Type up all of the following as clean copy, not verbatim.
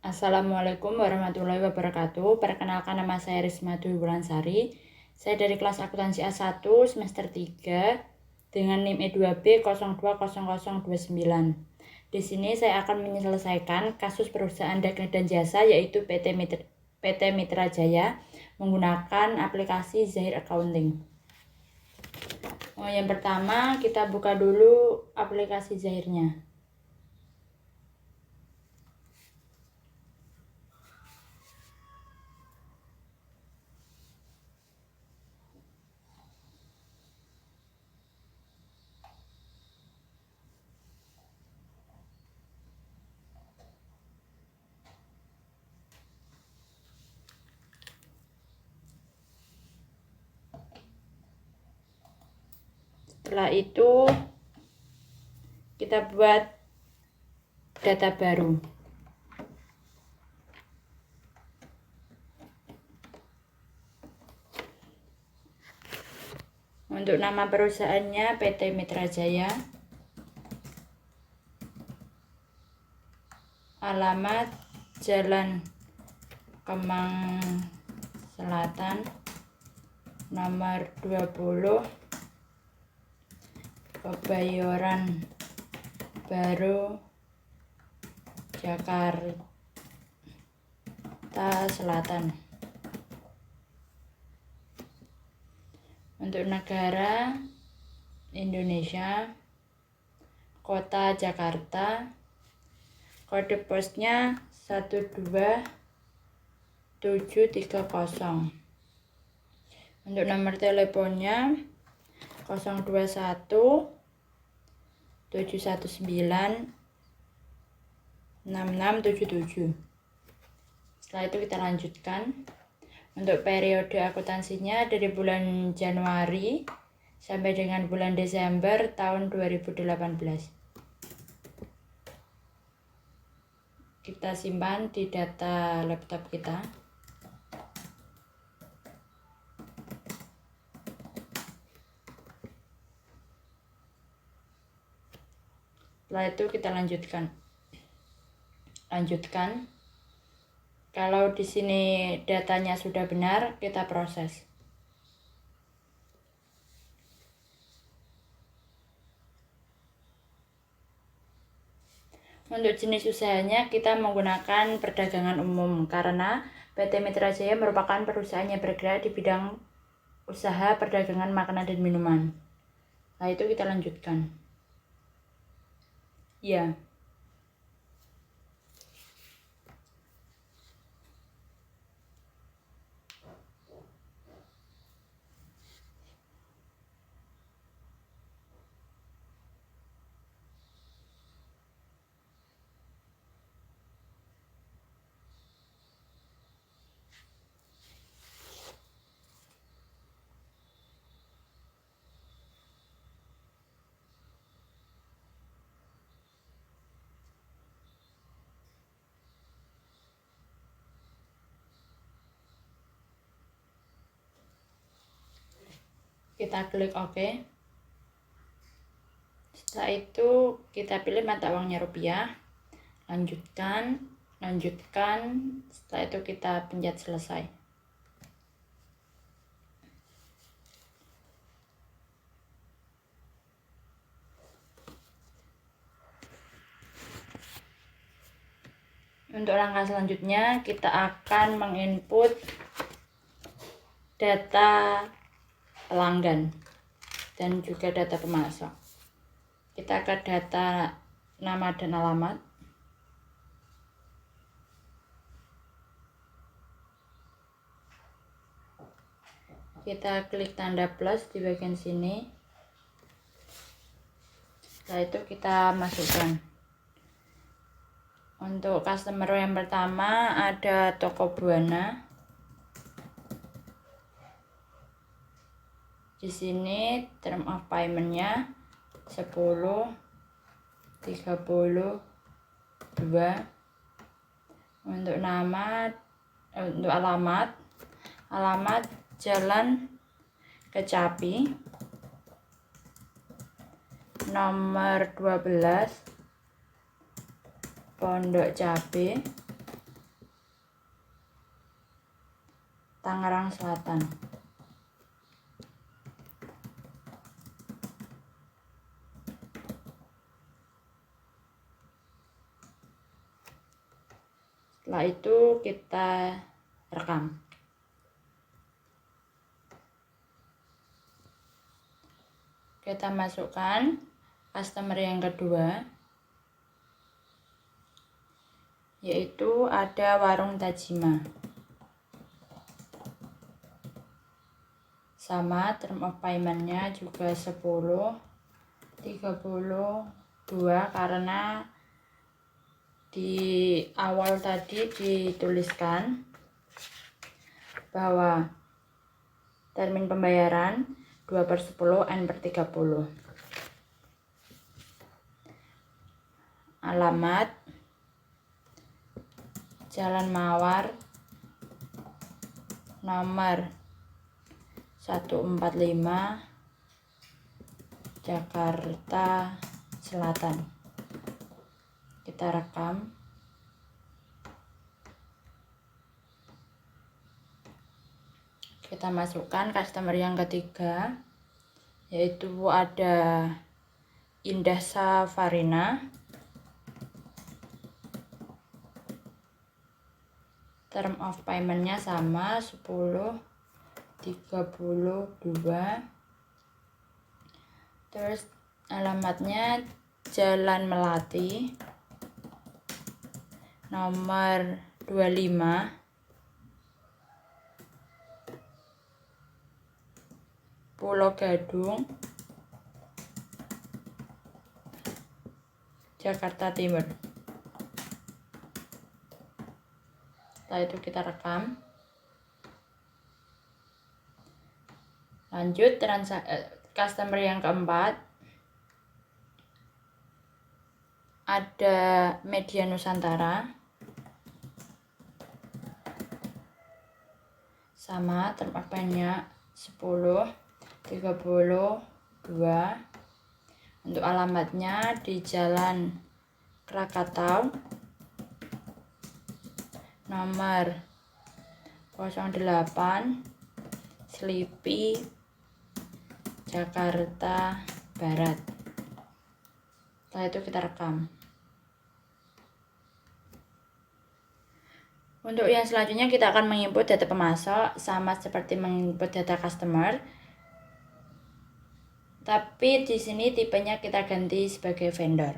Assalamualaikum warahmatullahi wabarakatuh. Perkenalkan, nama saya Risma Dwi Wulansari. Saya dari kelas akuntansi A1 semester 3 dengan NIM E2B020029. Di sini saya akan menyelesaikan kasus perusahaan dagang dan jasa yaitu PT Mitra Jaya menggunakan aplikasi Zahir Accounting. Yang pertama, kita buka dulu aplikasi Zahirnya. Setelah itu kita buat data baru. Untuk nama perusahaannya PT Mitra Jaya. Alamat Jalan Kemang Selatan nomor 20, Kebayoran Baru, Jakarta Selatan. Untuk negara Indonesia, kota Jakarta, kode posnya 12730. Untuk nomor teleponnya 021 719 6677. Setelah itu kita lanjutkan. Untuk periode akuntansinya dari bulan Januari sampai dengan bulan Desember tahun 2018. Kita simpan di data laptop kita. Setelah itu kita lanjutkan. Kalau di sini datanya sudah benar, kita proses. Untuk jenis usahanya kita menggunakan perdagangan umum karena PT Mitra Jaya merupakan perusahaan yang bergerak di bidang usaha perdagangan makanan dan minuman. Nah, itu kita lanjutkan. Ya. Kita klik OK. Setelah itu kita pilih mata uangnya rupiah. Lanjutkan. Setelah itu kita pencet selesai. Untuk langkah selanjutnya kita akan menginput data pelanggan dan juga data pemasok. Kita ke data nama dan alamat. Kita klik tanda plus di bagian sini. Setelah itu kita masukkan. Untuk customer yang pertama ada Toko Buana. Di sini term of payment-nya 10/32. Untuk alamat Jalan Kecapi nomor 12, Pondok Cabe, Tangerang Selatan. Setelah itu kita rekam. Kita masukkan customer yang kedua, yaitu ada warung Tajima. Sama, term of payment-nya juga 10/32 karena di awal tadi dituliskan bahwa termin pembayaran 2/10 N/30. Alamat Jalan Mawar nomor 145 Jakarta Selatan. Kita rekam. Kita masukkan customer yang ketiga, yaitu ada Indah Safarina. Term of payment-nya sama, 10/32. Terus alamatnya Jalan Melati nomor 25 Pulau Gadung, Jakarta Timur. Setelah itu kita rekam. Lanjut customer yang keempat, ada Media Nusantara. Sama, term of payment-nya 10/32. Untuk alamatnya di Jalan Krakatau nomor 08 Slipi, Jakarta Barat. Setelah itu kita rekam. Untuk yang selanjutnya kita akan menginput data pemasok, sama seperti menginput data customer. Tapi di sini tipenya kita ganti sebagai vendor.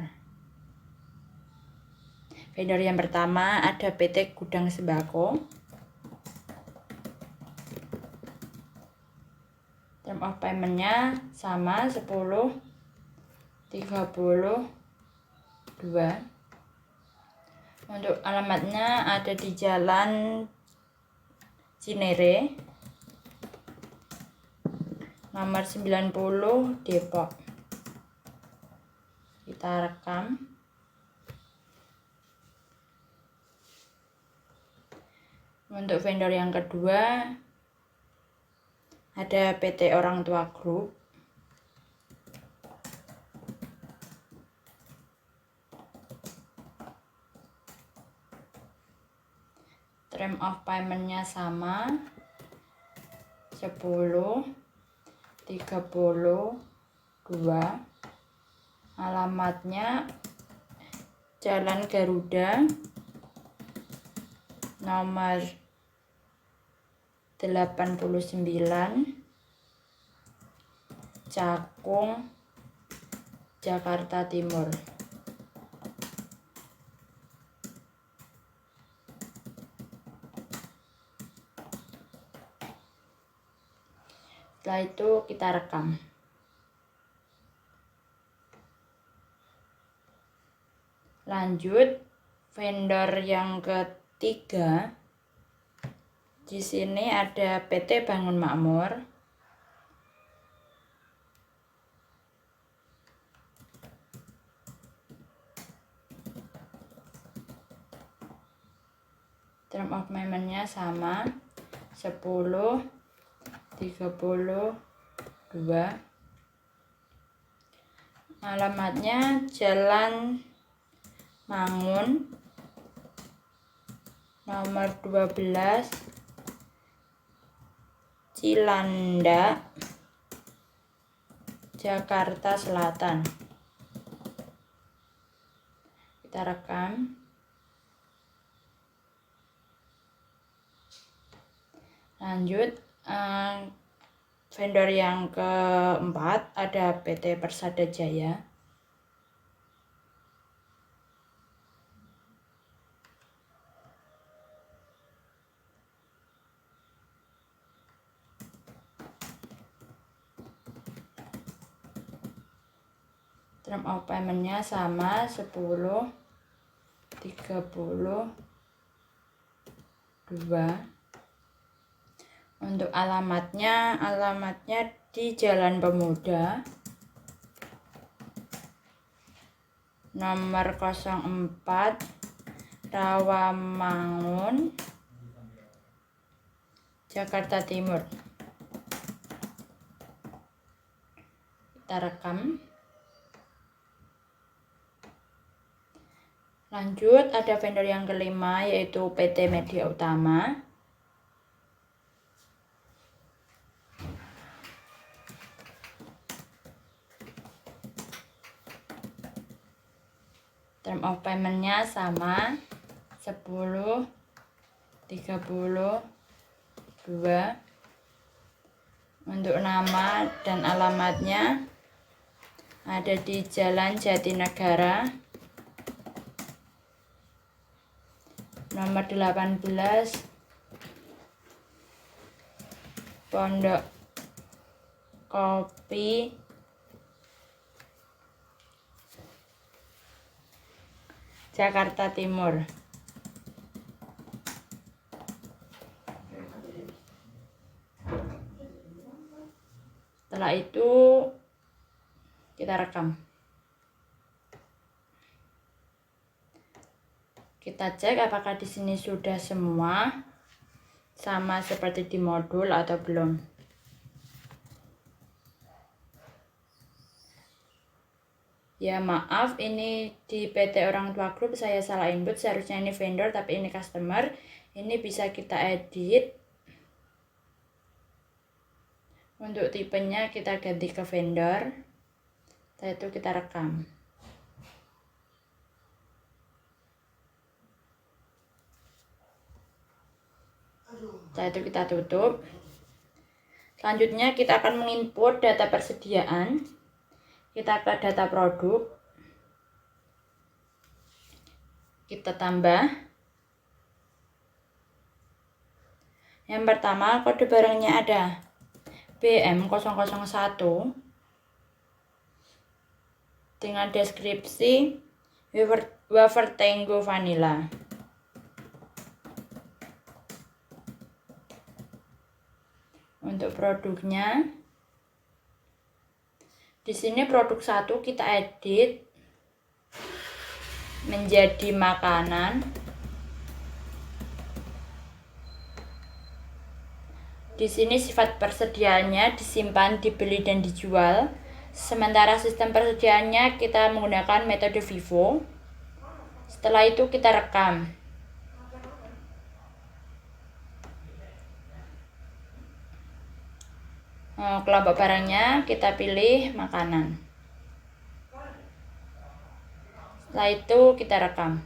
Vendor yang pertama ada PT Gudang Sembako. Term of payment-nya sama, 10/32. Untuk alamatnya ada di Jalan Cinere nomor 90 Depok. Kita rekam. Untuk vendor yang kedua ada PT Orang Tua Group. Term of payment-nya sama, 10/32. Alamatnya Jalan Garuda nomor 89 Cakung, Jakarta Timur. Setelah itu kita rekam. Lanjut vendor yang ketiga. Di sini ada PT Bangun Makmur. Term of payment-nya sama, 10/32. Alamatnya Jalan Mangun nomor 12 Cilandak, Jakarta Selatan. Kita rekam. Lanjut, vendor yang keempat ada PT Persada Jaya. Term of payment-nya sama 10, 30, 2. Untuk alamatnya di Jalan Pemuda, nomor 04, Rawamangun, Jakarta Timur. Kita rekam. Lanjut, ada vendor yang kelima yaitu PT Media Utama. Term of payment-nya sama 10, 30, 2. Untuk nama dan alamatnya ada di Jalan Jatinegara, nomor 18, Pondok Kopi, Jakarta Timur. Setelah itu kita rekam. Kita cek apakah di sini sudah semua sama seperti di modul atau belum. Ya maaf, ini di PT Orang Tua Group saya salah input, seharusnya ini vendor tapi ini customer. Ini bisa kita edit. Untuk tipenya kita ganti ke vendor. Setelah itu kita rekam. Setelah itu kita tutup. Selanjutnya kita akan menginput data persediaan. Kita ke data produk. Kita tambah. Yang pertama, kode barangnya ada BM001 dengan deskripsi wafer Tango Vanilla. Untuk produknya, di sini produk 1 kita edit menjadi makanan. Di sini sifat persediaannya disimpan, dibeli, dan dijual. Sementara sistem persediaannya kita menggunakan metode FIFO. Setelah itu kita rekam. Kelompok barangnya kita pilih makanan. Setelah itu kita rekam.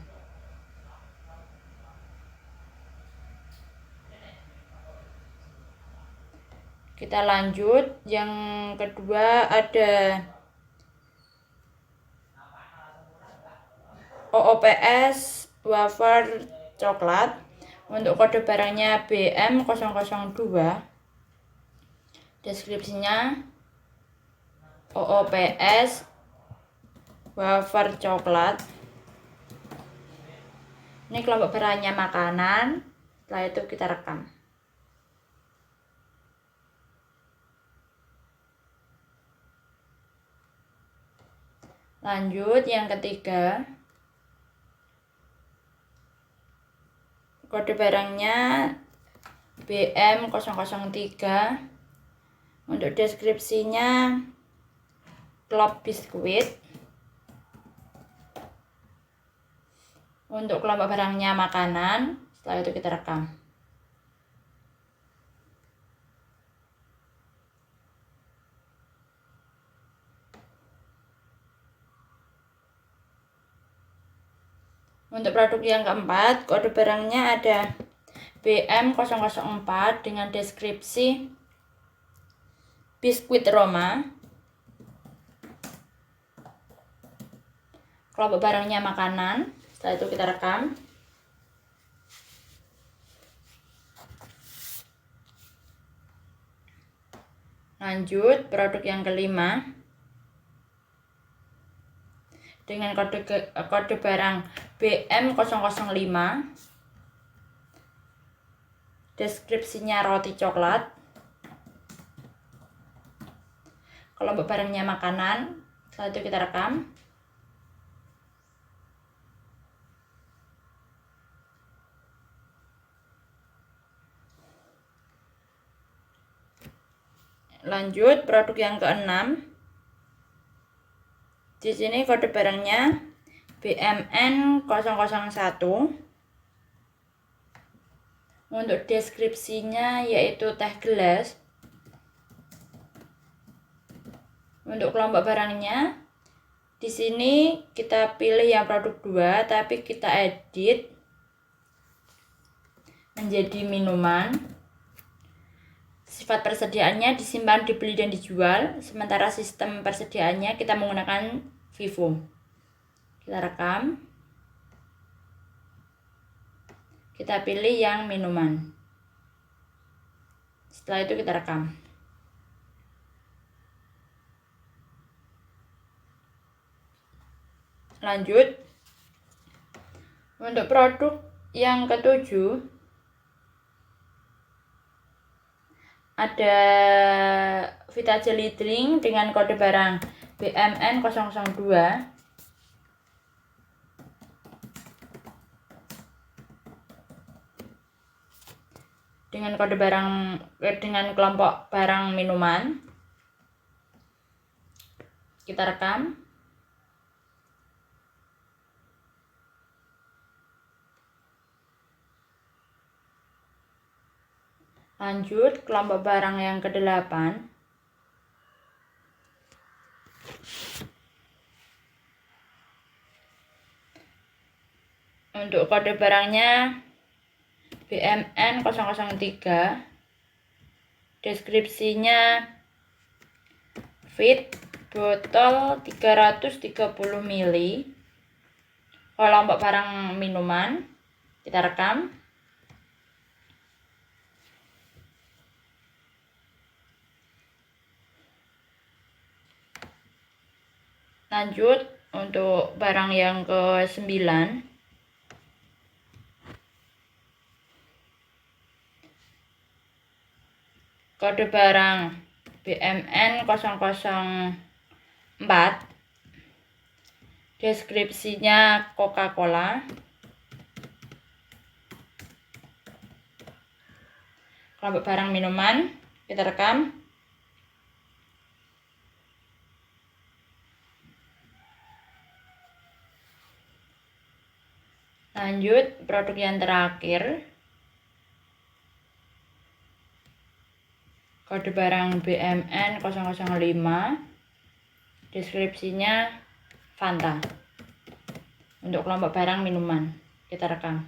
Kita lanjut, yang kedua ada OOPS wafer coklat. Untuk kode barangnya BM002. Deskripsinya OOPS wafer coklat. Ini kelompok barangnya makanan. Setelah itu kita rekam. Lanjut, yang ketiga, kode barangnya BM003. Untuk deskripsinya klop biskuit. Untuk kelompok barangnya makanan. Setelah itu kita rekam. Untuk produk yang keempat, kode barangnya ada BM004 dengan deskripsi biskuit Roma. Kelompok barangnya makanan. Setelah itu kita rekam. Lanjut, produk yang kelima dengan kode barang BM005. Deskripsinya roti coklat. Kelompok barangnya makanan. Setelah itu kita rekam. Lanjut, produk yang keenam. Di sini kode barangnya BMN001. Untuk deskripsinya yaitu teh gelas. Untuk kelompok barangnya, di sini kita pilih yang produk 2, tapi kita edit menjadi minuman. Sifat persediaannya disimpan, dibeli, dan dijual. Sementara sistem persediaannya kita menggunakan Vivo. Kita rekam. Kita pilih yang minuman. Setelah itu kita rekam. Lanjut. Untuk produk yang ketujuh, ada Vita Jelly Drink dengan kode barang BMN002. Dengan kode barang dengan kelompok barang minuman. Kita rekam. Lanjut, kelompok barang yang ke-8. Untuk kode barangnya BMN003. Deskripsinya fit botol 330 ml. Kelompok barang minuman. Kita rekam. Lanjut, untuk barang yang ke-9. Kode barang BMN004. Deskripsinya Coca-Cola. Kelompok barang minuman. Kita rekam. Lanjut, produk yang terakhir. Kode barang BMN005. Deskripsinya Fanta. Untuk kelompok barang minuman. Kita rekam.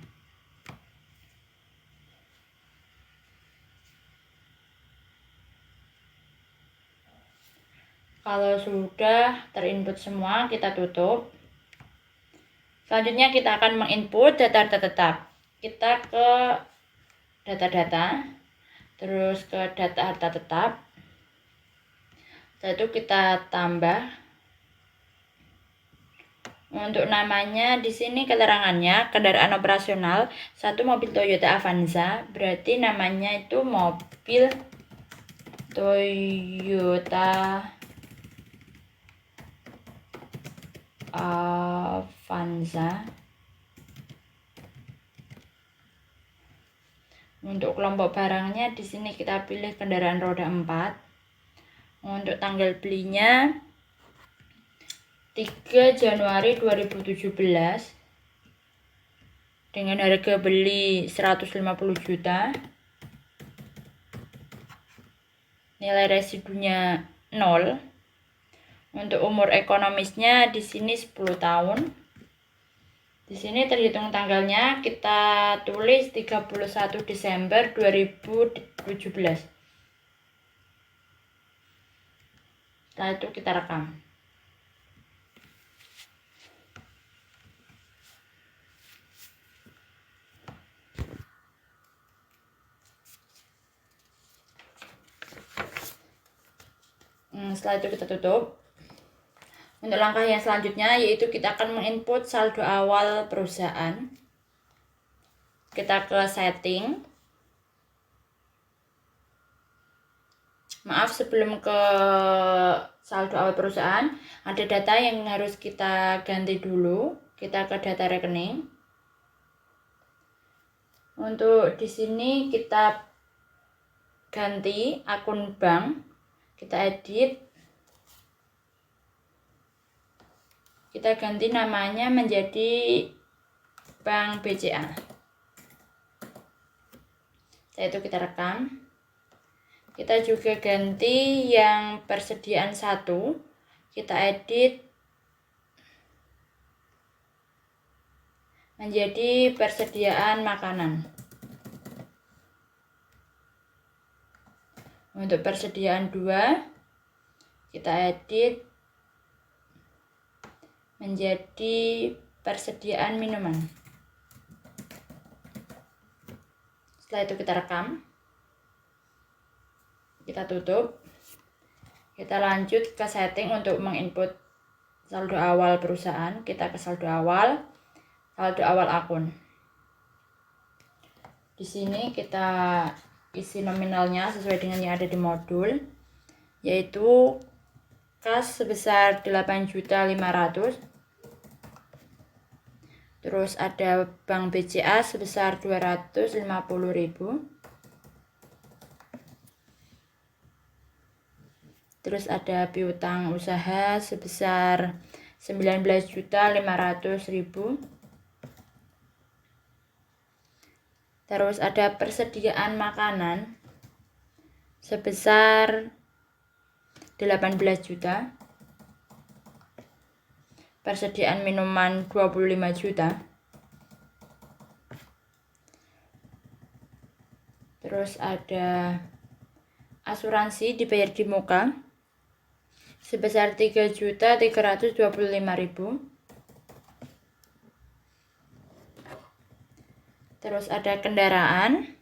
Kalau sudah terinput semua, kita tutup. Selanjutnya kita akan menginput data-data tetap. Kita ke data-data, terus ke data harta tetap. Setelah itu kita tambah. Untuk namanya di sini keterangannya kendaraan operasional 1 mobil Toyota Avanza, berarti namanya itu mobil Toyota Avanza. Untuk kelompok barangnya di sini kita pilih kendaraan roda 4. Untuk tanggal belinya 3 Januari 2017 dengan harga beli 150 juta. Nilai residunya 0. Untuk umur ekonomisnya di sini 10 tahun. Di sini terhitung tanggalnya kita tulis 31 Desember 2017. Setelah itu kita rekam. Setelah itu kita tutup. Untuk langkah yang selanjutnya yaitu kita akan menginput saldo awal perusahaan. Kita ke setting. Maaf, sebelum ke saldo awal perusahaan, ada data yang harus kita ganti dulu. Kita ke data rekening. Untuk di sini kita ganti akun bank, kita edit. Kita ganti namanya menjadi Bank BCA. Setelah itu kita rekam. Kita juga ganti yang persediaan 1. Kita edit menjadi persediaan makanan. Untuk persediaan 2, kita edit menjadi persediaan minuman. Setelah itu kita rekam, kita tutup, kita lanjut ke setting untuk menginput saldo awal perusahaan. Kita ke saldo awal akun. Di sini kita isi nominalnya sesuai dengan yang ada di modul, yaitu kas sebesar 8.500.000. Terus ada Bank BCA sebesar 250.000. Terus ada piutang usaha sebesar 19.500.000. Terus ada persediaan makanan sebesar 18 juta. Persediaan minuman 25 juta. Terus ada asuransi dibayar di muka sebesar 3.325.000. Terus ada kendaraan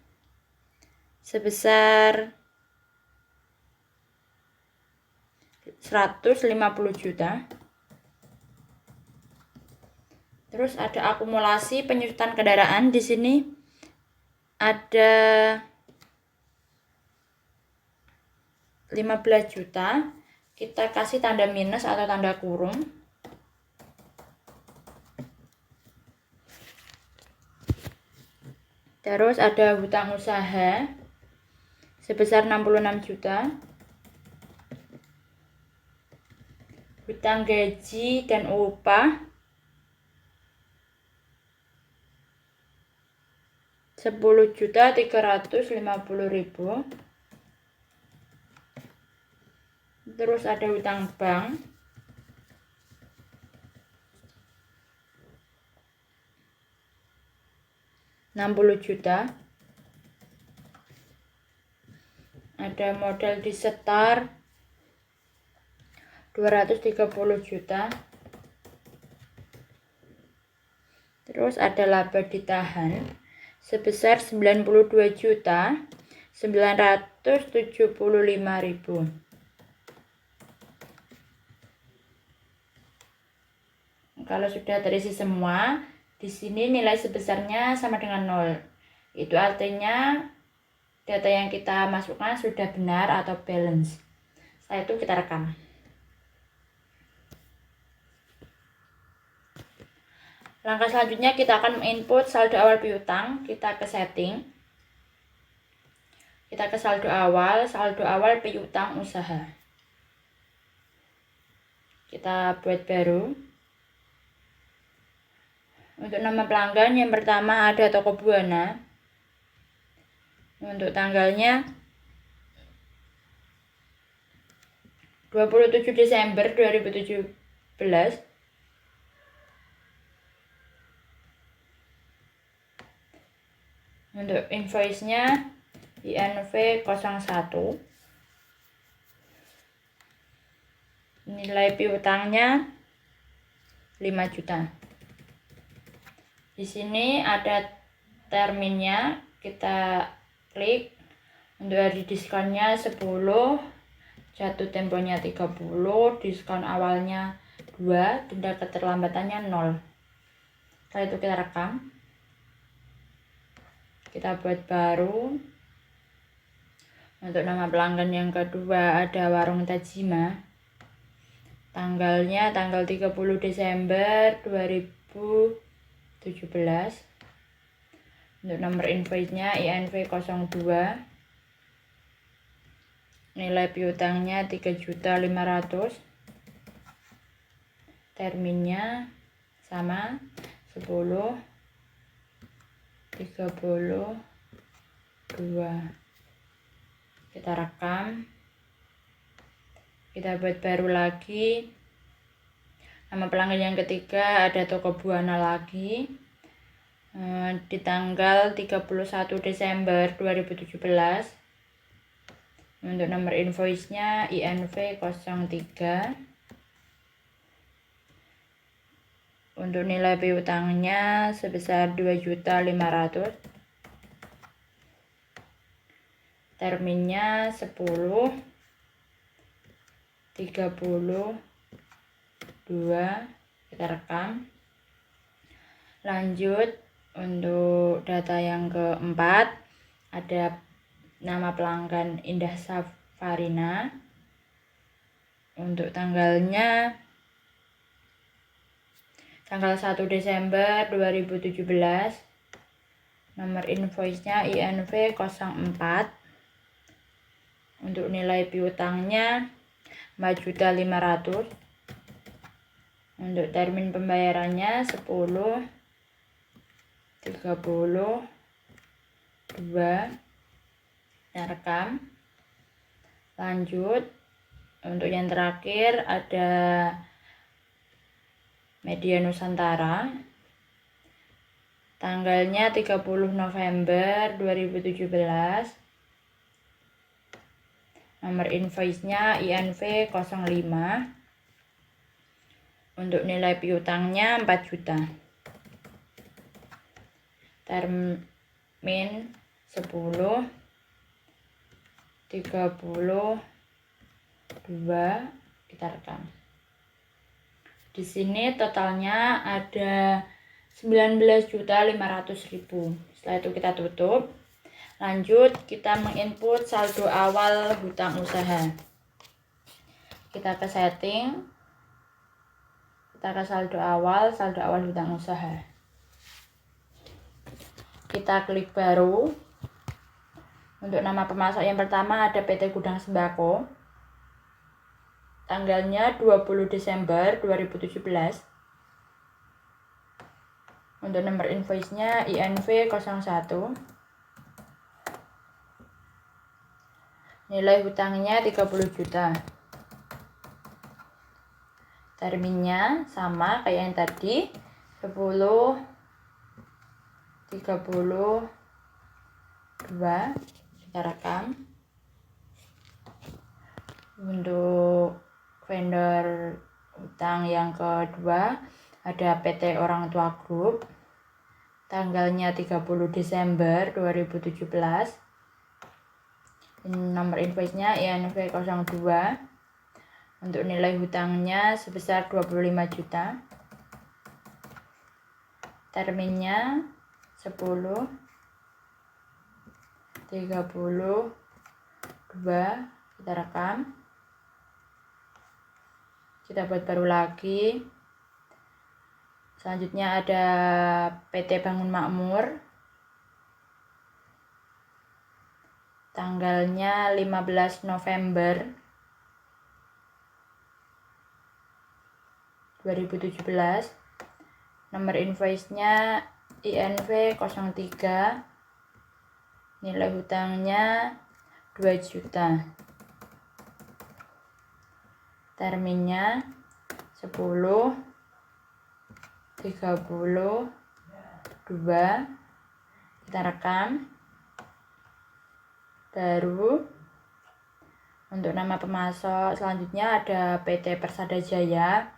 sebesar 150 juta. Terus ada akumulasi penyusutan kendaraan. Di sini ada 15 juta. Kita kasih tanda minus atau tanda kurung. Terus ada hutang usaha sebesar 66 juta. Hutang gaji dan upah 10.350.000. Terus ada hutang bank Rp60 juta. Ada modal disetor 230 juta. Terus ada laba ditahan sebesar 92.975.000. Kalau sudah terisi semua, di sini nilai sebesarnya sama dengan 0. Itu artinya data yang kita masukkan sudah benar atau balance. Setelah itu kita rekam. Langkah selanjutnya kita akan menginput saldo awal piutang. Kita ke setting. Kita ke saldo awal piutang usaha. Kita buat baru. Untuk nama pelanggan yang pertama ada Toko Buana. Untuk tanggalnya 27 Desember 2017. Untuk invoice-nya INV 01. Nilai piutangnya 5 juta. Di sini ada terminnya, kita klik. Untuk hari diskonnya 10, jatuh temponya 30, diskon awalnya 2, denda keterlambatannya 0. Setelah itu kita rekam, kita buat baru. Untuk nama pelanggan yang kedua ada Warung Tajima. Tanggalnya tanggal 30 Desember 2017. Untuk nomor invoice-nya INV 02. Nilai piutangnya 3.500.000. Terminnya sama 10, 32. Kita rekam, kita buat baru lagi. Nama pelanggan yang ketiga ada Toko Buana lagi, di tanggal 31 Desember 2017. Untuk nomor invoice-nya INV 03. Untuk nilai piutangnya sebesar 2.500.000. Terminnya 10, 32. Kita rekam. Lanjut, untuk data yang keempat ada nama pelanggan Indah Safarina. Untuk tanggalnya tanggal 1 Desember 2017. Nomor invoice-nya INV 04. Untuk nilai piutangnya 4.500.000. Untuk termin pembayarannya 10, 32. Kita rekam. Lanjut, untuk yang terakhir ada Media Nusantara. Tanggalnya 30 November 2017. Nomor invoice-nya INV 05. Untuk nilai piutangnya 4 juta. Termin 10, 32. Kita rekam. Di sini totalnya ada 19.500.000. Setelah itu kita tutup. Lanjut, kita menginput saldo awal hutang usaha. Kita ke setting, kita ke saldo awal hutang usaha. Kita klik baru. Untuk nama pemasok yang pertama ada PT Gudang Sembako. Tanggalnya 20 Desember 2017. Untuk nomor invoice-nya INV 01. Nilai hutangnya 30 juta. Terminnya sama kayak yang tadi, 10, 32. Kita rekam. Untuk vendor hutang yang kedua ada PT Orang Tua Group. Tanggalnya 30 Desember 2017. Nomor invoice-nya INV 02. Untuk nilai hutangnya sebesar 25 juta. Terminnya 10, 32. Kita rekam. Kita buat baru lagi. Selanjutnya ada PT Bangun Makmur. Tanggalnya 15 November 2017. Nomor invoice-nya INV 03. Nilai hutangnya 2 juta. Terminnya 10, 32. Kita rekam. Baru untuk nama pemasok selanjutnya ada PT Persada Jaya.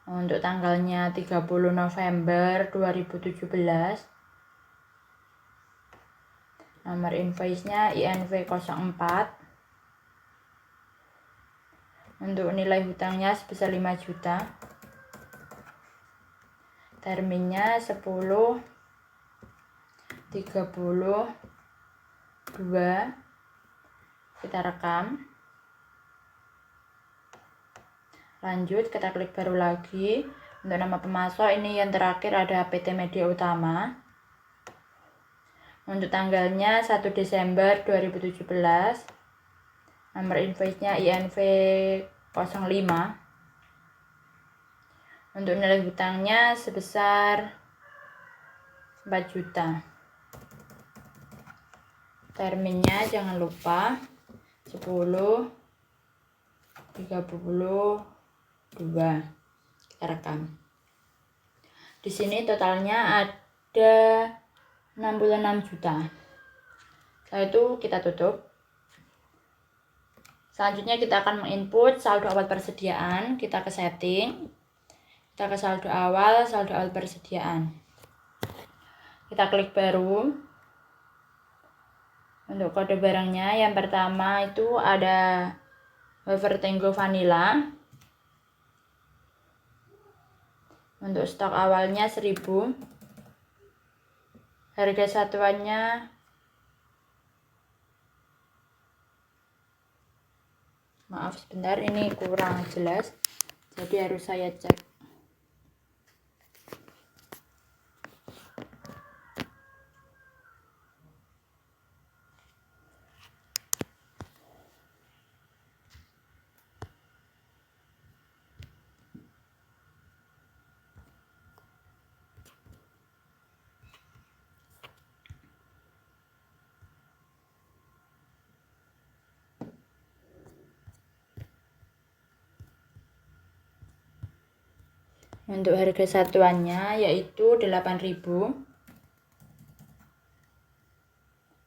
Untuk tanggalnya 30 November 2017. Nomor invoice-nya INV 04. Untuk nilai hutangnya sebesar 5 juta. Terminnya 10/30/2. Kita rekam. Lanjut, kita klik baru lagi. Untuk nama pemasok ini yang terakhir ada PT Media Utama. Untuk tanggalnya 1 Desember 2017. Nomor invoice-nya INV 05. Untuk nilai hutangnya sebesar 4 juta. Terminnya jangan lupa 10/30/2. Kita rekam. Di sini totalnya ada 66 juta. Setelah itu kita tutup. Selanjutnya kita akan menginput saldo awal persediaan. Kita ke setting. Kita ke saldo awal persediaan. Kita klik baru. Untuk kode barangnya yang pertama itu ada wafer Tango vanilla. Untuk stok awalnya 1000. Harga satuannya maaf sebentar, ini kurang jelas, jadi harus saya cek. Untuk harga satuannya yaitu 8.000.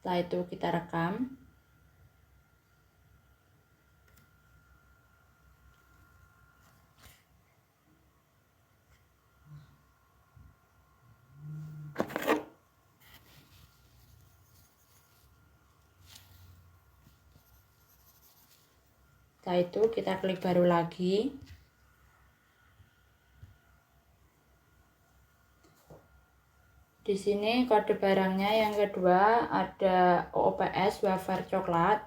Setelah itu kita rekam. Setelah itu kita klik baru lagi. Di sini kode barangnya yang kedua ada OOPS wafer coklat.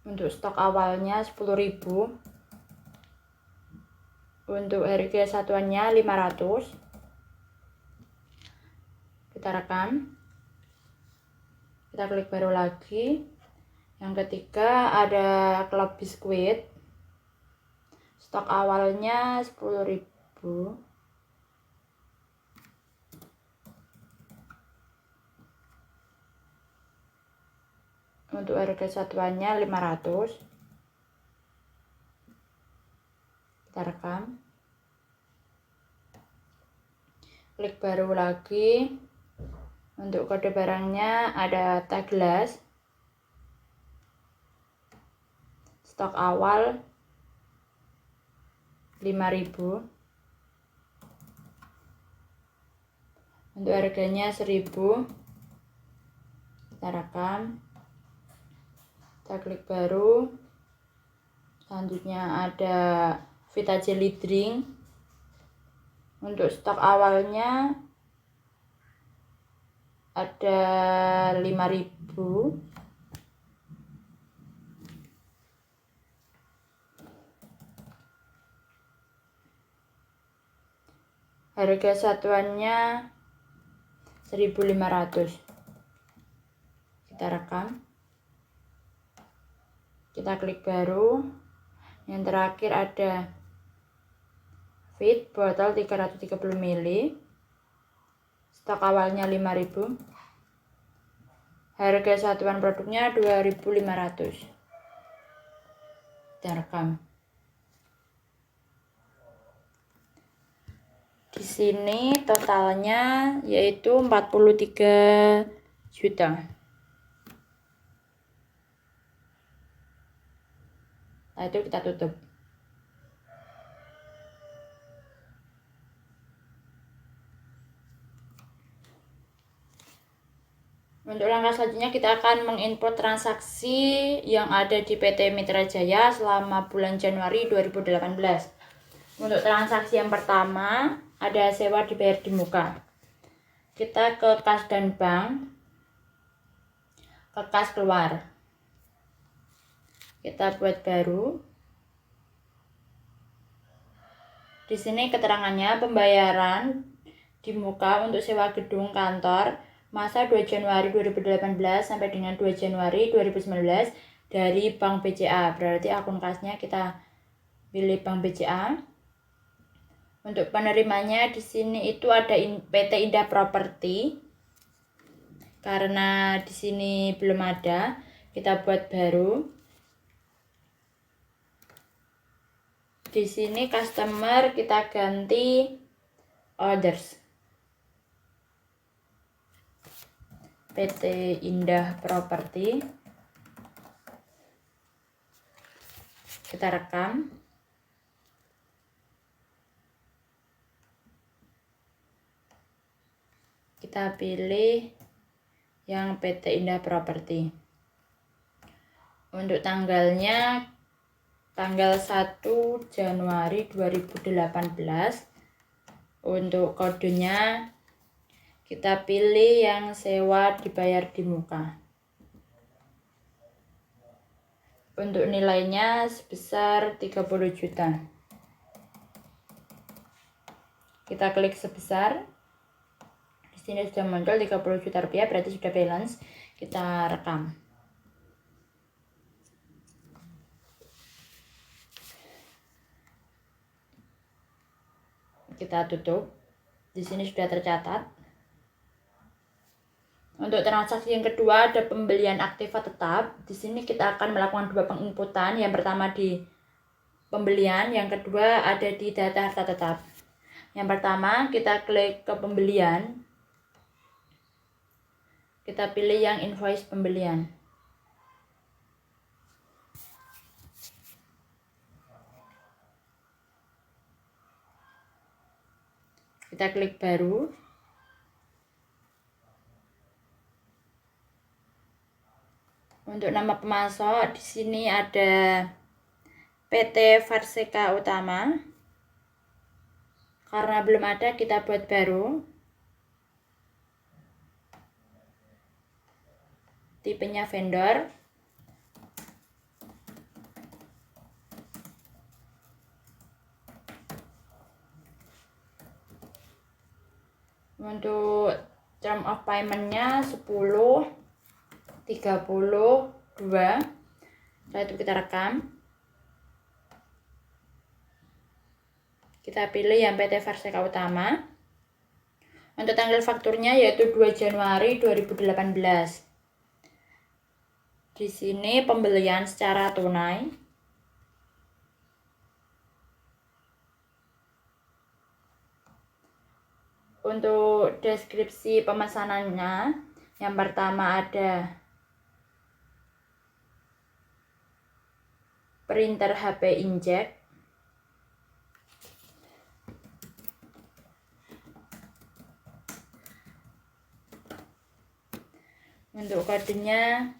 Untuk stok awalnya 10.000. Untuk harga satuannya 500. Kita rekam. Kita klik baru lagi. Yang ketiga ada klub biskuit. Stok awalnya 10.000. Untuk harga satuannya 500. Kita rekam. Klik baru lagi. Untuk kode barangnya ada teh gelas. Stok awal 5.000. Untuk harganya 1.000. Kita rekam. Kita klik baru. Selanjutnya ada Vita Jelly Drink. Untuk stok awalnya ada 5.000. Harga satuannya 1.500. Kita rekam. Kita klik baru. Yang terakhir ada Fit botol 330 ml. Stok awalnya 5.000. Harga satuan produknya 2.500. Kita rekam. Di sini totalnya yaitu 43 juta. Nah, itu kita tutup. Untuk langkah selanjutnya kita akan menginput transaksi yang ada di PT Mitra Jaya selama bulan Januari 2018. Untuk transaksi yang pertama ada sewa dibayar di muka. Kita ke kas dan bank, ke kas keluar. Kita buat baru. Di sini keterangannya pembayaran di muka untuk sewa gedung kantor masa 2 Januari 2018 sampai dengan 2 Januari 2019 dari Bank BCA. Berarti akun kasnya kita pilih Bank BCA. Untuk penerimanya di sini itu ada PT Indah Property. Karena di sini belum ada, kita buat baru. Di sini customer kita ganti orders. PT Indah Property. Kita rekam. Kita pilih yang PT Indah Property. Untuk tanggalnya tanggal 1 Januari 2018. Untuk kodenya kita pilih yang sewa dibayar di muka. Untuk nilainya sebesar 30 juta. Kita klik sebesar. Di sini sudah muncul 30 juta rupiah, berarti sudah balance. Kita rekam. Kita tutup. Di sini sudah tercatat. Untuk transaksi yang kedua ada pembelian aktiva tetap. Di sini kita akan melakukan dua penginputan. Yang pertama di pembelian, yang kedua ada di data harta tetap. Yang pertama kita klik ke pembelian. Kita pilih yang invoice pembelian. Kita klik baru. Untuk nama pemasok di sini ada PT Varseka Utama. Karena belum ada kita buat baru. Tipenya vendor. Untuk term of payment-nya 10, 32. Setelah itu kita rekam. Kita pilih yang PT Varseka Utama. Untuk tanggal fakturnya yaitu 2 Januari 2018. Di sini pembelian secara tunai. Untuk deskripsi pemesanannya, yang pertama ada printer HP inkjet. Untuk kodenya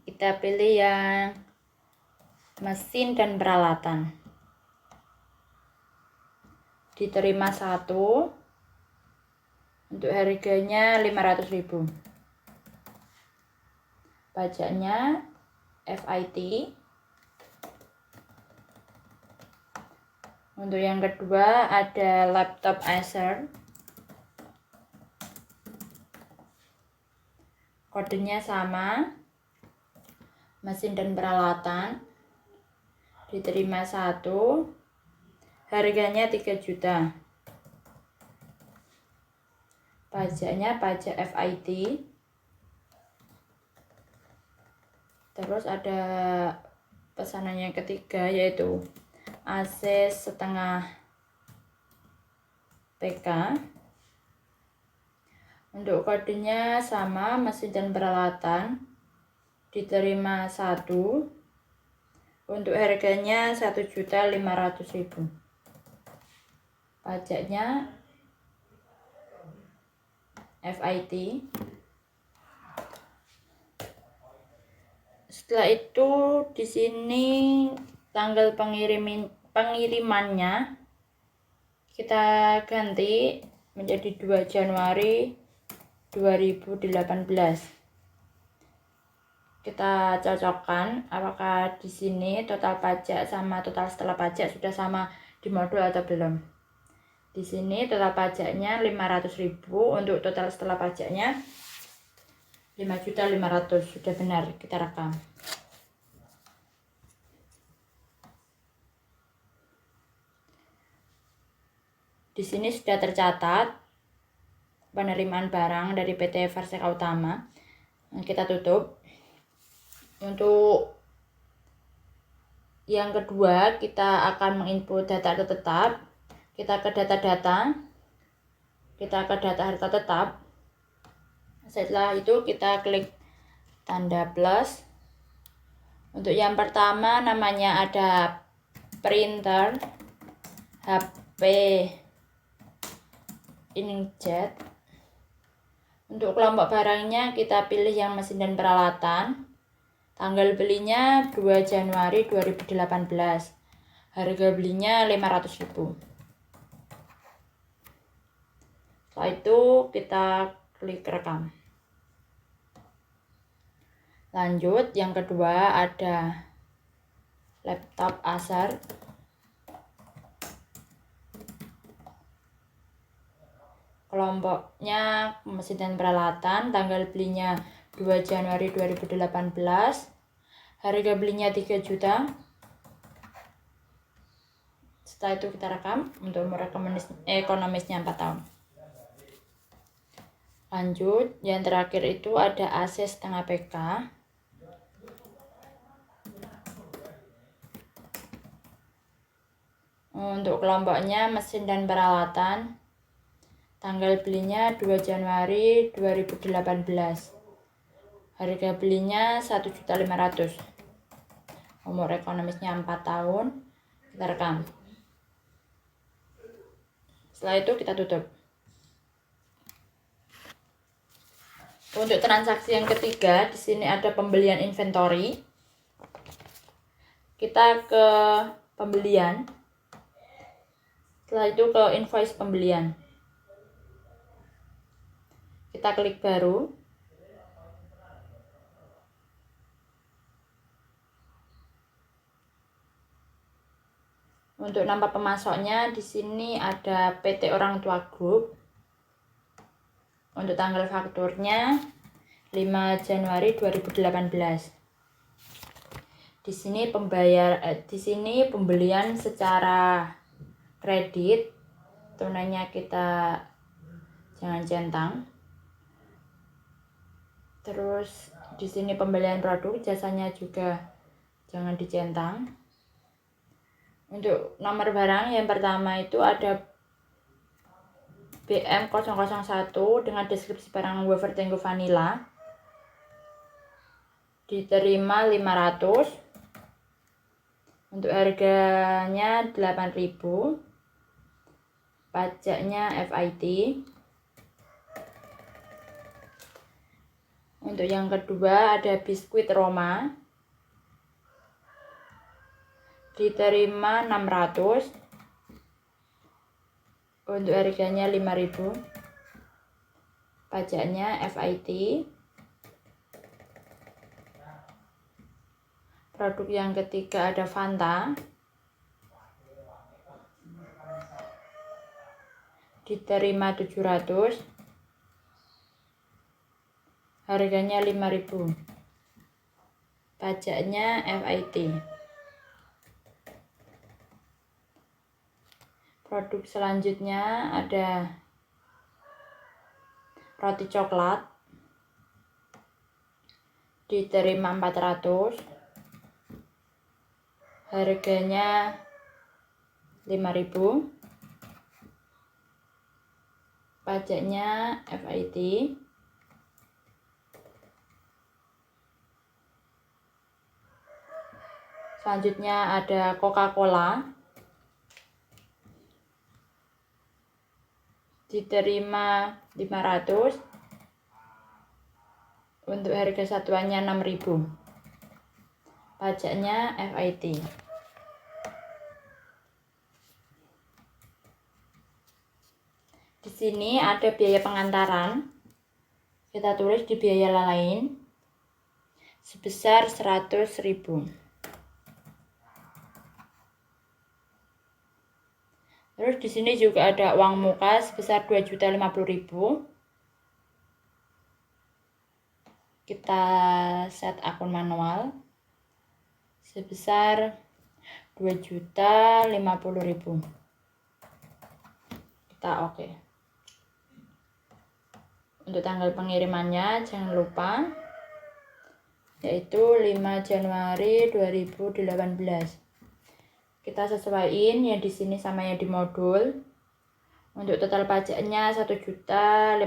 kita pilih yang mesin dan peralatan. Diterima 1. Untuk harganya 500.000. Pajaknya FIT. Untuk yang kedua ada laptop Acer. Kodenya sama. Mesin dan peralatan. Diterima 1. Harganya 3 juta. Pajaknya pajak FIT. Terus ada pesanan yang ketiga yaitu AC setengah PK. Untuk kodenya sama, mesin dan peralatan diterima 1. Untuk harganya 1.500.000. Pajaknya FIT. Setelah itu di sini tanggal pengirimannya kita ganti menjadi 2 Januari 2018. Kita cocokkan apakah di sini total pajak sama total setelah pajak sudah sama di modul atau belum. Di sini total pajaknya 500.000, untuk total setelah pajaknya 5.500.000. Sudah benar, kita rekam. Di sini sudah tercatat penerimaan barang dari PT Varseka Utama. Kita tutup. Untuk yang kedua, kita akan menginput data tetap. Kita ke data-data. Kita ke data harta tetap. Setelah itu kita klik tanda plus. Untuk yang pertama namanya ada printer, HP, inkjet. Untuk kelompok barangnya kita pilih yang mesin dan peralatan. Tanggal belinya 2 Januari 2018. Harga belinya 500.000. Setelah itu kita klik rekam. Lanjut, yang kedua ada laptop Acer. Kelompoknya mesin dan peralatan, tanggal belinya 2 Januari 2018. Harga belinya 3 juta. Setelah itu kita rekam untuk umur ekonomisnya 4 tahun. Lanjut, yang terakhir itu ada AC setengah PK. Untuk kelompoknya mesin dan peralatan, tanggal belinya 2 Januari 2018. Harga belinya 1.500.000. Umur ekonomisnya 4 tahun. Kita rekam. Setelah itu kita tutup. Untuk transaksi yang ketiga, di sini ada pembelian inventory. Kita ke pembelian. Setelah itu ke invoice pembelian. Kita klik baru. Untuk nama pemasoknya di sini ada PT Orang Tua Group. Untuk tanggal fakturnya 5 Januari 2018. Di sini pembelian secara kredit, tunainya kita jangan centang. Terus di sini pembelian produk, jasanya juga jangan dicentang. Untuk nomor barang yang pertama itu ada BM001 dengan deskripsi barang wafer Tenggo vanilla. Diterima 500. Untuk harganya 8.000. Pajaknya FIT. Untuk yang kedua ada biskuit Roma. Diterima 600. Untuk harganya 5.000. Pajaknya FIT. Produk yang ketiga ada Fanta. Diterima 700. Harganya 5.000. Pajaknya FIT. Produk selanjutnya ada roti coklat. Diterima 400. Harganya 5.000. pajaknya FIT. Selanjutnya ada Coca-Cola, diterima 500, untuk harga satuannya 6.000, pajaknya FIT. Di sini ada biaya pengantaran, kita tulis di biaya lain sebesar 100.000. Terus di sini juga ada uang muka sebesar 2.050.000. Kita set akun manual sebesar 2.050.000. Kita oke. Untuk tanggal pengirimannya jangan lupa, yaitu 5 Januari 2018. Kita sesuaiin yang di sini sama yang di modul. Untuk total pajaknya 1.550.000,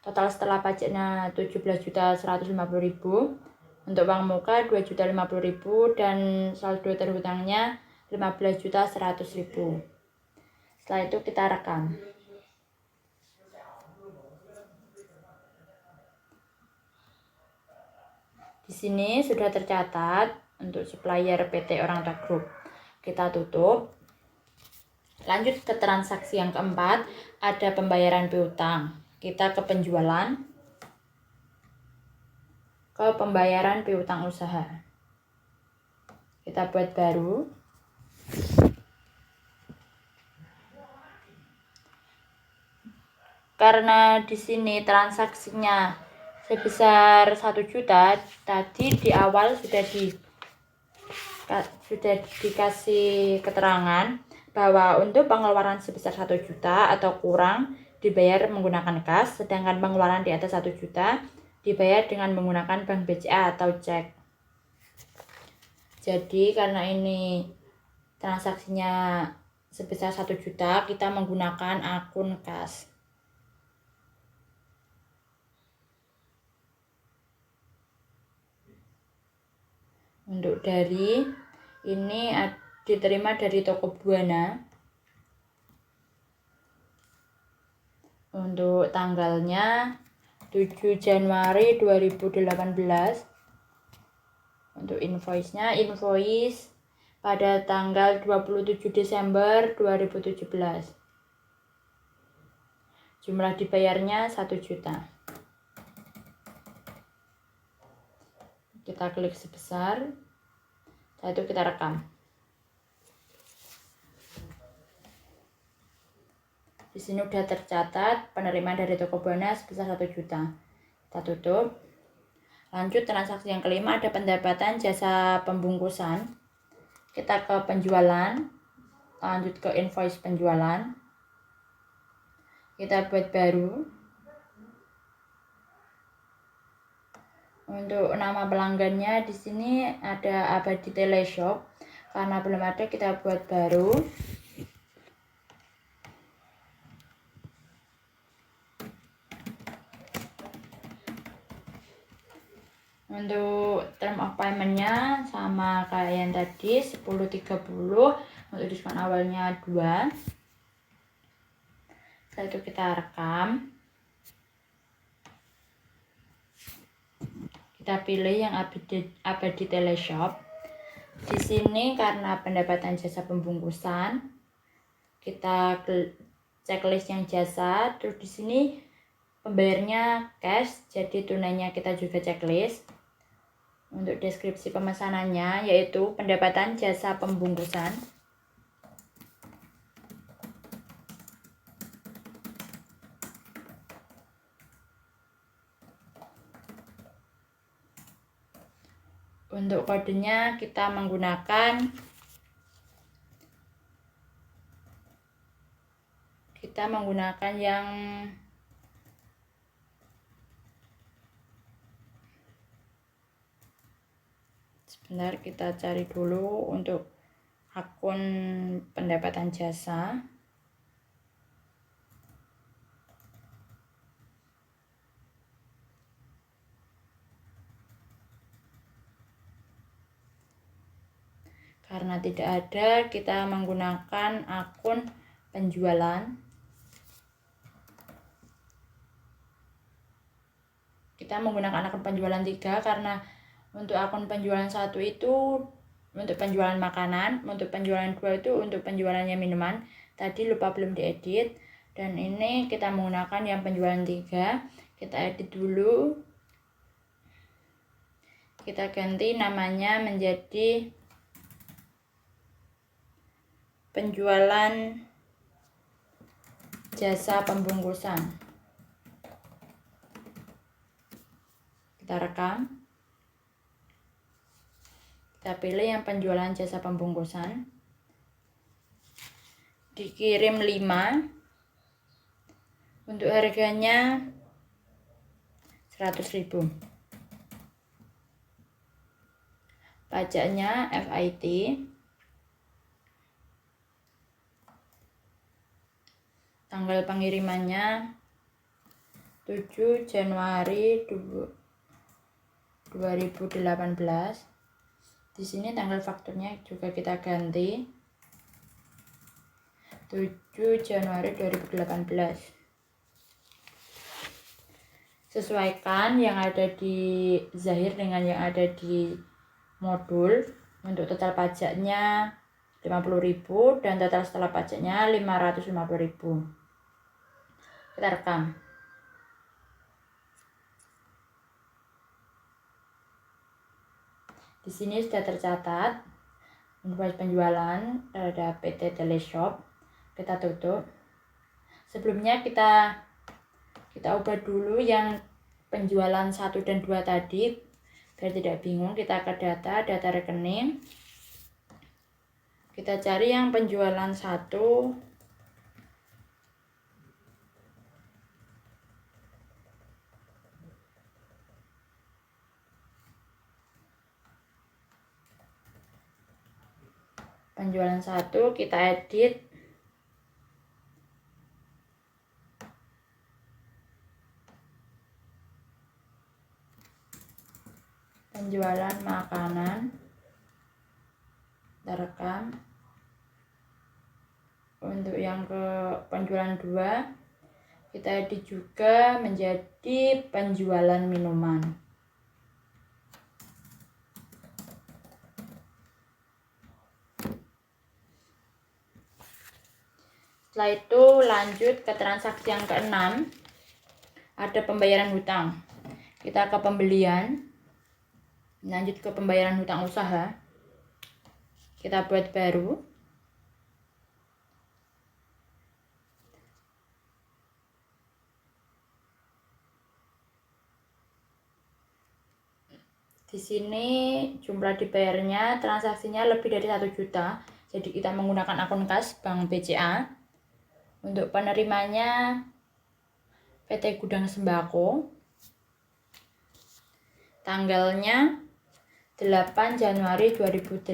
total setelah pajaknya 17.150.000, untuk uang muka 2.050.000 dan saldo terhutangnya 15.100.000. Setelah itu kita rekam. Di sini sudah tercatat untuk supplier PT Orang Tua Group. Kita tutup. Lanjut ke transaksi yang keempat, ada pembayaran piutang. Kita ke penjualan, ke pembayaran piutang usaha. Kita buat baru. Karena di sini transaksinya sebesar 1 juta, tadi di awal sudah dikasih keterangan bahwa untuk pengeluaran sebesar 1 juta atau kurang dibayar menggunakan kas, sedangkan pengeluaran di atas 1 juta dibayar dengan menggunakan bank BCA atau cek. Jadi karena ini transaksinya sebesar 1 juta, kita menggunakan akun kas. Untuk dari ini diterima dari toko Buana. Untuk tanggalnya 7 Januari 2018. Untuk invoice-nya, invoice pada tanggal 27 Desember 2017. Jumlah dibayarnya 1 juta. Kita klik sebesar, setelah itu kita rekam. Di sini udah tercatat penerimaan dari toko Buana sebesar 1 juta. Kita tutup. Lanjut transaksi yang kelima, ada pendapatan jasa pembungkusan. Kita ke penjualan, lanjut ke invoice penjualan. Kita buat baru. Untuk nama pelanggannya di sini ada Abadi Teleshop. Karena belum ada, kita buat baru. Untuk term of payment-nya sama kayak yang tadi, 10.30. Untuk diskon awalnya 2. Setelah itu kita rekam. Kita pilih yang Abadi Teleshop. Di sini karena pendapatan jasa pembungkusan, kita checklist yang jasa. Terus di sini pembayarnya cash, jadi tunainya kita juga checklist. Untuk deskripsi pemesanannya yaitu pendapatan jasa pembungkusan. Untuk kodenya kita menggunakan yang sebentar, kita cari dulu untuk akun pendapatan jasa. Karena tidak ada, kita menggunakan akun penjualan. Kita menggunakan akun penjualan 3 karena untuk akun penjualan 1 itu untuk penjualan makanan, untuk penjualan 2 itu untuk penjualannya minuman. Tadi lupa belum diedit, dan ini kita menggunakan yang penjualan 3. Kita edit dulu, kita ganti namanya menjadi penjualan jasa pembungkusan. Kita rekam, kita pilih yang penjualan jasa pembungkusan, dikirim 5, untuk harganya 100.000. Pajaknya FIT, tanggal pengirimannya 7 Januari 2018. Di sini tanggal fakturnya juga kita ganti 7 Januari 2018. Sesuaikan yang ada di Zahir dengan yang ada di modul. Untuk total pajaknya 50.000 dan total setelah pajaknya 550.000. Kita rekam. Di sini sudah tercatat invoice penjualan terhadap PT Teleshop. Kita tutup. Sebelumnya kita ubah dulu yang penjualan 1 dan 2 tadi biar tidak bingung. Kita ke data rekening. Kita cari yang penjualan 1. Penjualan 1 kita edit. Penjualan makanan. Kita rekam. Untuk yang ke penjualan 2 kita edit juga menjadi penjualan minuman. Setelah itu lanjut ke transaksi yang ke-6, ada pembayaran hutang. Kita ke pembelian, lanjut ke pembayaran hutang usaha. Kita buat baru. Di sini jumlah dibayarnya transaksinya lebih dari 1 juta. Jadi kita menggunakan akun kas Bank BCA. Untuk penerimanya PT Gudang Sembako. Tanggalnya 8 Januari 2018.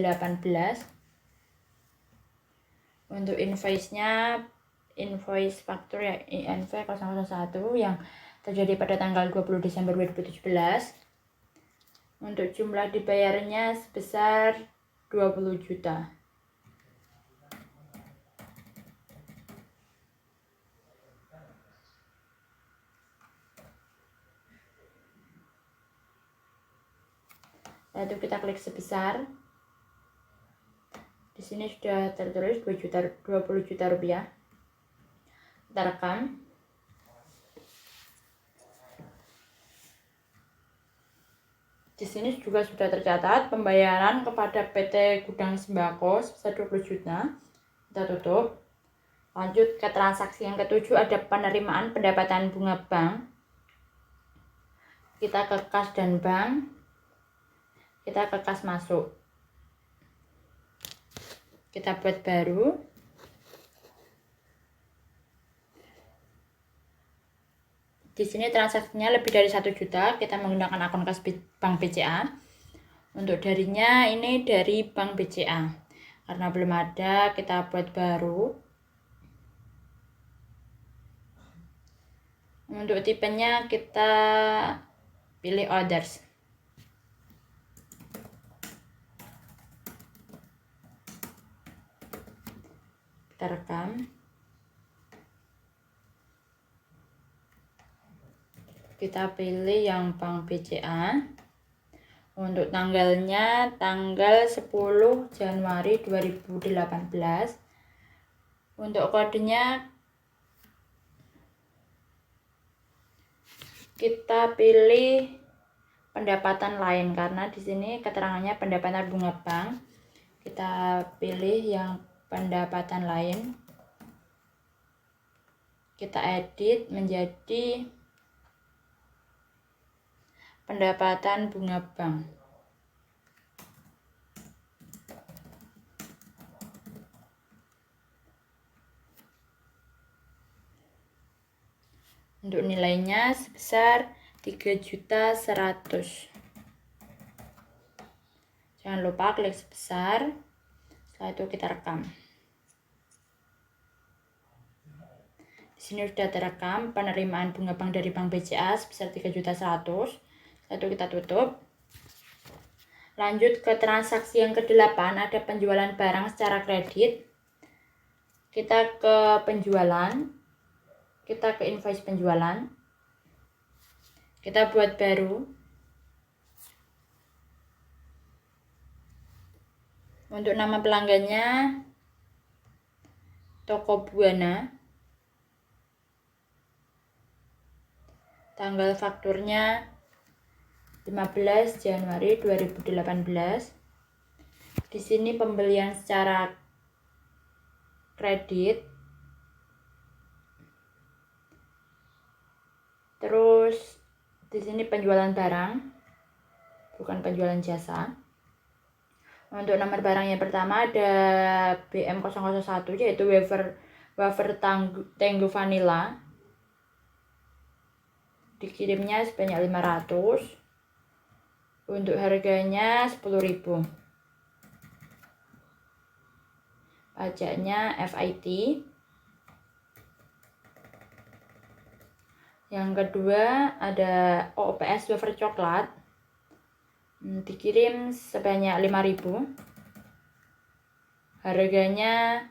Untuk invoice-nya invoice faktur ya INV 001 yang terjadi pada tanggal 20 Desember 2017. Untuk jumlah dibayarnya sebesar 20 juta. Lalu kita klik sebesar. Di sini sudah tertulis 20 juta rupiah. Kita rekam. Di sini juga sudah tercatat pembayaran kepada PT Gudang Sembako sebesar 20 juta. Kita tutup. Lanjut ke transaksi yang ke-7, ada penerimaan pendapatan bunga bank. Kita ke kas dan bank. Kita ke kas masuk. Kita buat baru. Di sini transaksinya lebih dari 1 juta. Kita menggunakan akun kas Bank BCA. Untuk darinya ini dari Bank BCA. Karena belum ada, kita buat baru. Untuk tipenya kita pilih orders. kita rekam. Kita pilih yang Bank BCA. Untuk tanggalnya tanggal 10 Januari 2018. Untuk kodenya kita pilih pendapatan lain karena di sini keterangannya pendapatan bunga bank. Kita pilih yang pendapatan lain. Kita edit menjadi pendapatan bunga bank. Untuk nilainya sebesar 3.100.000. Jangan lupa klik sebesar. Setelah itu kita rekam. Di sini sudah terekam penerimaan bunga bank dari Bank BCA sebesar 3.100.000. Setelah itu kita tutup. Lanjut ke transaksi yang ke-8, ada penjualan barang secara kredit. Kita ke penjualan. Kita ke invoice penjualan. Kita buat baru. Untuk nama pelanggannya Toko Buana. Tanggal fakturnya 15 Januari 2018. Di sini pembelian secara kredit. Terus di sini penjualan barang, bukan penjualan jasa. Untuk nomor barang yang pertama ada BM001 yaitu wafer Tango Vanilla. Dikirimnya sebanyak 500. Untuk harganya 10.000. Pajaknya FIT. Yang kedua ada OPS wafer coklat. Dikirim sebanyak 5.000. Harganya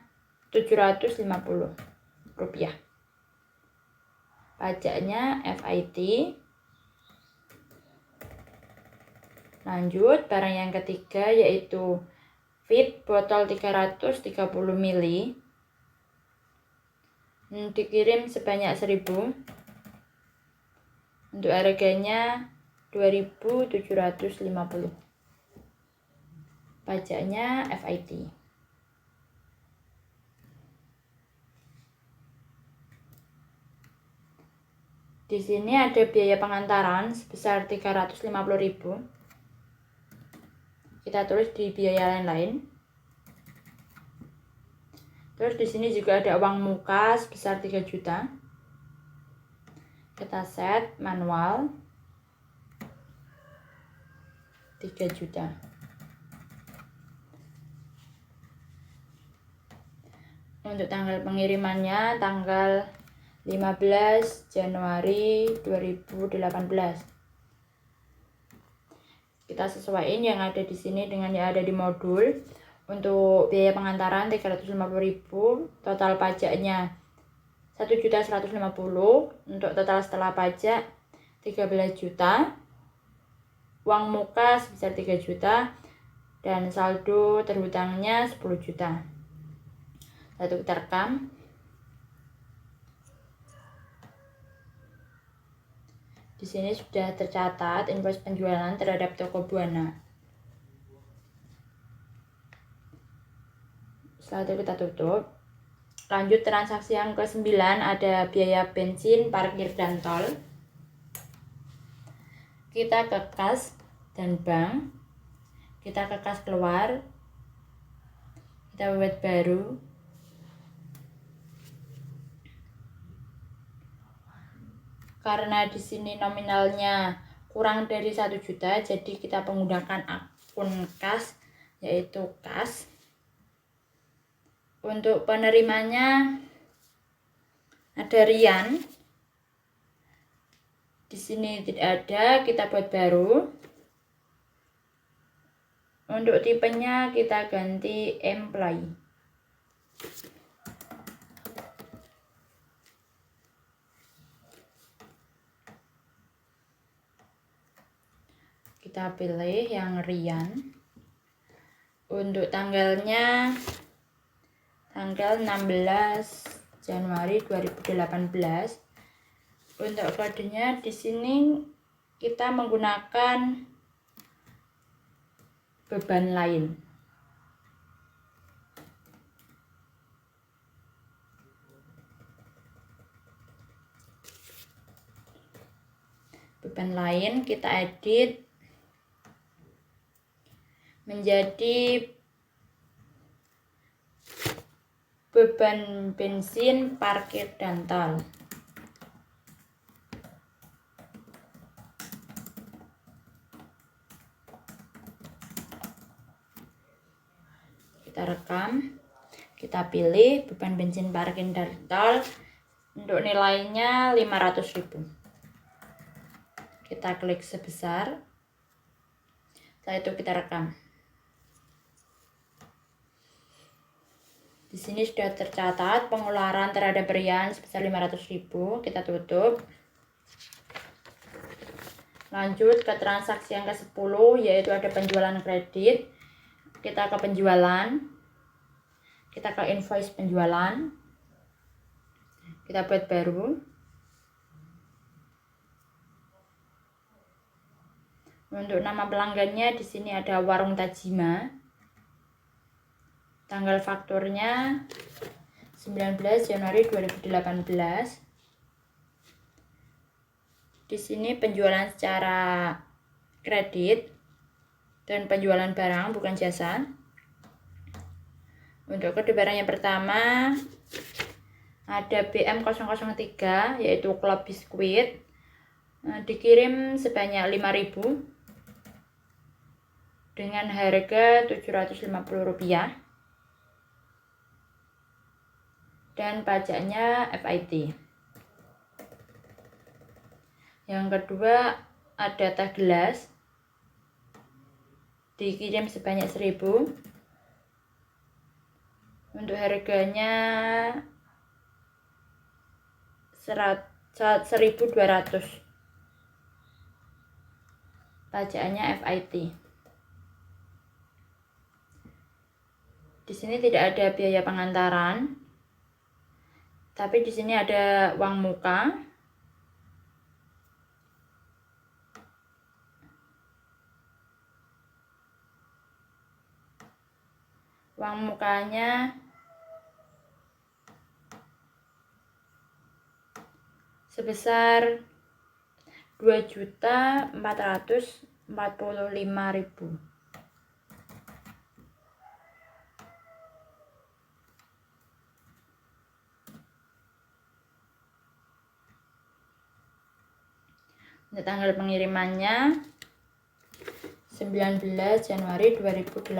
Rp750. Pajaknya FIT. Lanjut barang yang ketiga yaitu Fit botol 330 ml. Dikirim sebanyak 1.000. Untuk harganya 2.750. Pajaknya FIT. Di sini ada biaya pengantaran sebesar 350.000. Kita tulis di biaya lain-lain. Terus di sini juga ada uang muka sebesar 3 juta. Kita set manual 3 juta. Untuk tanggal pengirimannya tanggal 15 Januari 2018. Kita sesuaiin yang ada di sini dengan yang ada di modul. Untuk biaya pengantaran 350.000, total pajaknya 1.150.000. Untuk total setelah pajak 13 juta. Uang muka sebesar 3 juta dan saldo terhutangnya 10 juta. Lalu kita rekam. Di sini sudah tercatat invoice penjualan terhadap Toko Buana. Setelah itu kita tutup. Lanjut transaksi yang ke-9 ada biaya bensin, parkir, dan tol. Kita ke kas dan bank. Kita ke kas keluar. Kita buat baru. Karena di sini nominalnya kurang dari 1 juta, jadi kita menggunakan akun kas, yaitu kas. Untuk penerimanya ada Rian. Di sini tidak ada, kita buat baru. Untuk tipenya kita ganti employee. kita pilih yang Rian. Untuk tanggalnya tanggal 16 Januari 2018. Untuk kodenya di sini kita menggunakan beban lain. Beban lain kita edit menjadi beban bensin, parkir, dan tol. Kita rekam, kita pilih beban bensin, parkir, dan tol. Untuk nilainya 500.000. Kita klik sebesar. Setelah itu kita rekam. Di sini sudah tercatat pengeluaran terhadap Rian sebesar 500.000. Kita tutup. Lanjut ke transaksi yang ke-10, yaitu ada penjualan kredit. Kita ke penjualan. Kita ke invoice penjualan. Kita buat baru. Untuk nama pelanggannya di sini ada Warung Tajima. Tanggal fakturnya 19 Januari 2018. Di sini penjualan secara kredit dan penjualan barang bukan jasa. Untuk kode barang yang pertama ada BM003, yaitu klub biskuit. Dikirim sebanyak 5.000 dengan harga Rp750 dan pajaknya FIT. Yang kedua ada teh gelas, dikirim sebanyak 1.000 untuk harganya 1.200, pajaknya FIT. Di sini tidak ada biaya pengantaran, tapi di sini ada uang muka. Uang mukanya sebesar 2.445.000. Untuk tanggal pengirimannya 19 Januari 2018.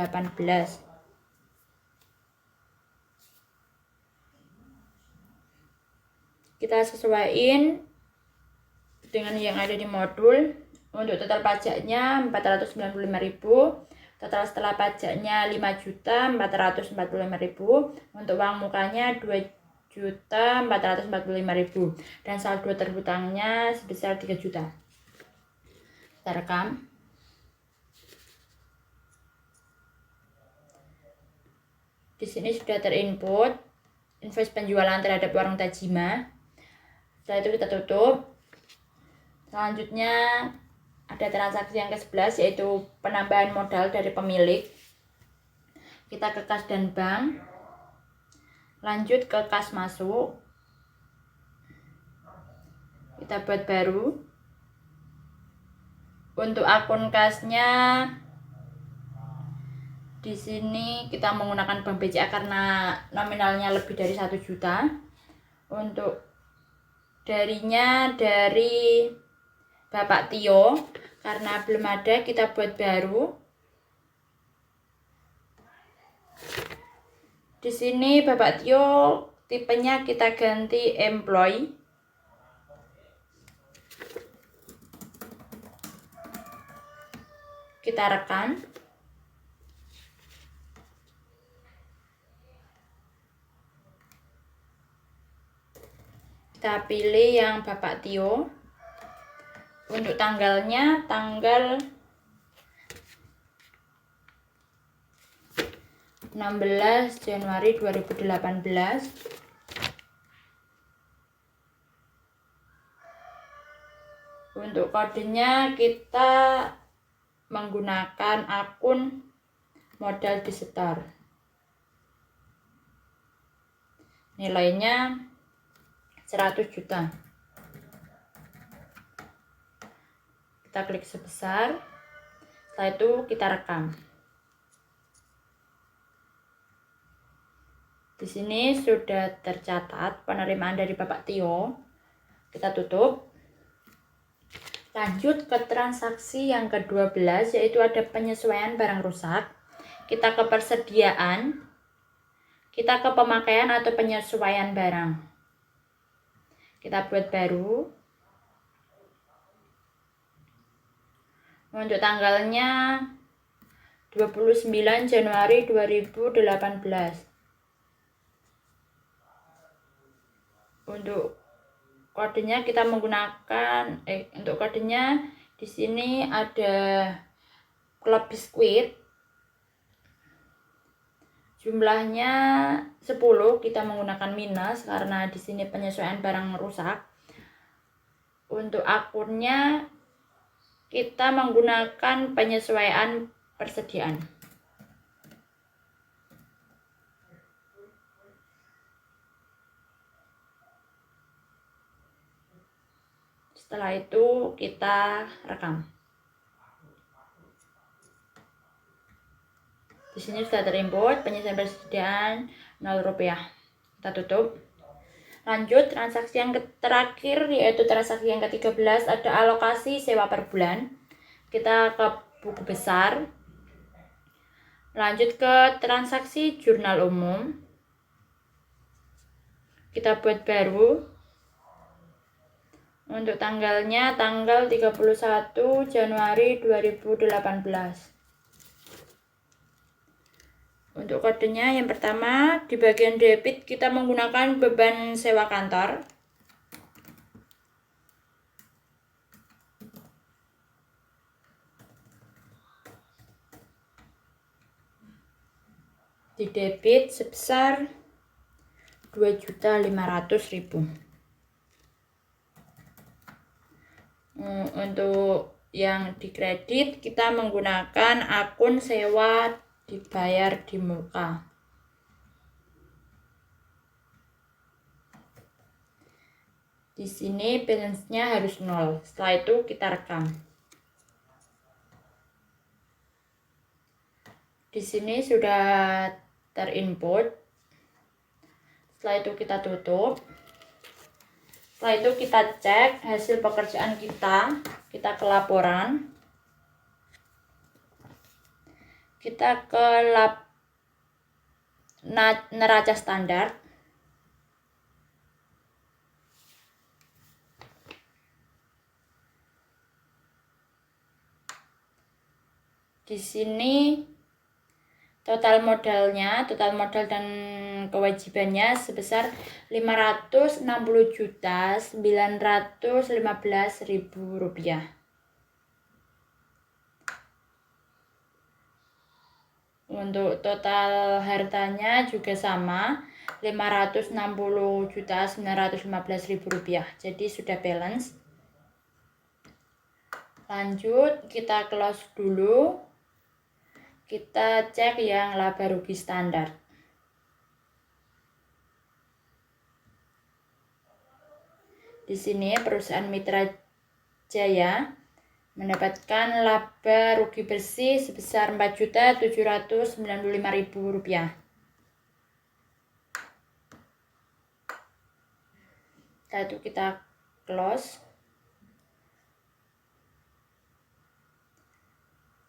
Kita sesuaiin dengan yang ada di modul. Untuk total pajaknya 495.000, total setelah pajaknya 5.445.000, untuk uang mukanya 2.445.000 dan saldo terhutangnya sebesar 3 juta. Kita rekam. Di sini sudah terinput invoice penjualan terhadap Warung Tajima. Setelah itu kita tutup. Selanjutnya ada transaksi yang ke-11, yaitu penambahan modal dari pemilik. Kita ke kas dan bank. Lanjut ke kas masuk. Kita buat baru. Untuk akun kasnya di sini kita menggunakan Bank BCA karena nominalnya lebih dari 1 juta. Untuk darinya dari Bapak Tio, karena belum ada kita buat baru. Di sini Bapak Tio tipenya kita ganti employee. Kita rekam. Kita pilih yang Bapak Tio. Untuk tanggalnya tanggal 16 Januari 2018. Untuk kodenya kita menggunakan akun modal di Setor. Nilainya 100 juta. Kita klik sebesar. Setelah itu kita rekam. Di sini sudah tercatat penerimaan dari Bapak Tio. Kita tutup. Lanjut ke transaksi yang ke-12, yaitu ada penyesuaian barang rusak. Kita ke persediaan, kita ke pemakaian atau penyesuaian barang. Kita buat baru. Untuk tanggalnya 29 Januari 2018. Untuk kodenya kita menggunakan untuk kodenya di sini ada klub biskuit. Jumlahnya 10, kita menggunakan minus karena di sini penyesuaian barang rusak. Untuk akunnya kita menggunakan penyesuaian persediaan. Setelah itu kita rekam. Di sini sudah terinput penyesuaian persediaan 0 rupiah. Kita tutup. Lanjut transaksi yang terakhir, yaitu transaksi yang ke-13, ada alokasi sewa per bulan. Kita ke buku besar. Lanjut ke transaksi jurnal umum. Kita buat baru. Untuk tanggalnya tanggal 31 Januari 2018. Untuk kodenya yang pertama, di bagian debit kita menggunakan beban sewa kantor. Di debit sebesar 2.500.000. Untuk yang di kredit kita menggunakan akun sewa dibayar di muka. Di sini balance-nya harus 0. Setelah itu kita rekam. Di sini sudah terinput. Setelah itu kita tutup. Setelah itu kita cek hasil pekerjaan kita ke laporan. Kita ke neraca standar. Di sini total modal dan kewajibannya sebesar 560.915.000 rupiah. Untuk total hartanya juga sama, 560.915.000 rupiah. Jadi sudah balance. Lanjut kita close dulu. Kita cek yang laba rugi standar. Di sini perusahaan Mitra Jaya mendapatkan laba rugi bersih sebesar 4.795.000 rupiah. Setelah itu kita close.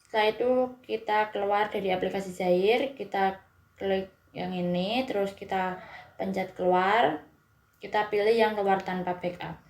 Setelah itu kita keluar dari aplikasi Zair, kita klik yang ini, terus kita pencet keluar, kita pilih yang keluar tanpa backup.